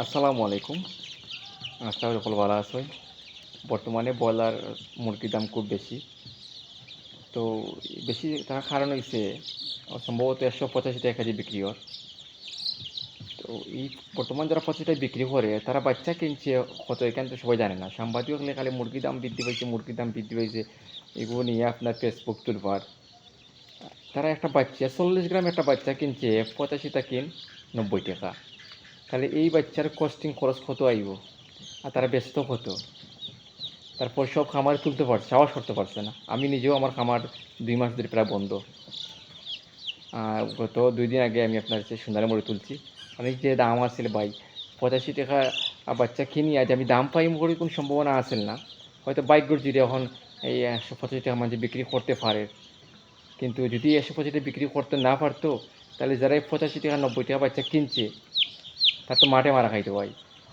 আসসালামু আলাইকুম। আশা করি সকল ভালো আছেন। বর্তমানে ব্রয়লার মুরগির দাম খুব বেশি। তো বেশি থাকার কারণ হইছে সম্ভবত ১৮৫ টাকা কেজি বিক্রি হয়। তো এই বর্তমান যারা ৮৫ টাকায় বিক্রি করে তারা বাচ্চা কিনছে কত এখানে তো সবাই জানে না। সাংবাদিক হলে খালি মুরগির দাম বৃদ্ধি পাইছে, মুরগির দাম বৃদ্ধি পাইছে এগুলো নিয়ে আপনার ফেসবুক তুলবার। তারা একটা বাচ্চা ৪০ গ্রাম একটা বাচ্চা কিনছে ৮৫ টা কিন ৯০ টাকা। তাহলে এই বাচ্চার কস্টিং খরচ কত আইব? আর তারা বেচতো কত? তারপর সব খামারে তুলতে পারছে, সাহস করতে পারছে না। আমি নিজেও আমার খামার ২ মাস ধরে প্রায় বন্ধ। গত ২ দিন আগে আমি আপনার হচ্ছে সোনালী মুরগি তুলছি। আমি যে দাম আছিল ভাই ৮৫ টাকা বাচ্চা কিনি আজ আমি দাম পাই বলে কোনো সম্ভাবনা আছিল না। হয়তো ভাগ্যর জুড়ে এখন এই ১৮৫ টাকা মাঝে বিক্রি করতে পারে। কিন্তু যদি ১৮৫ টাকা বিক্রি করতে না পারতো তাহলে যারা এই ৮৫ টাকা ৯০ টাকা বাচ্চা কিনছে তার তো মাঠে মারা খাইতো ভাই।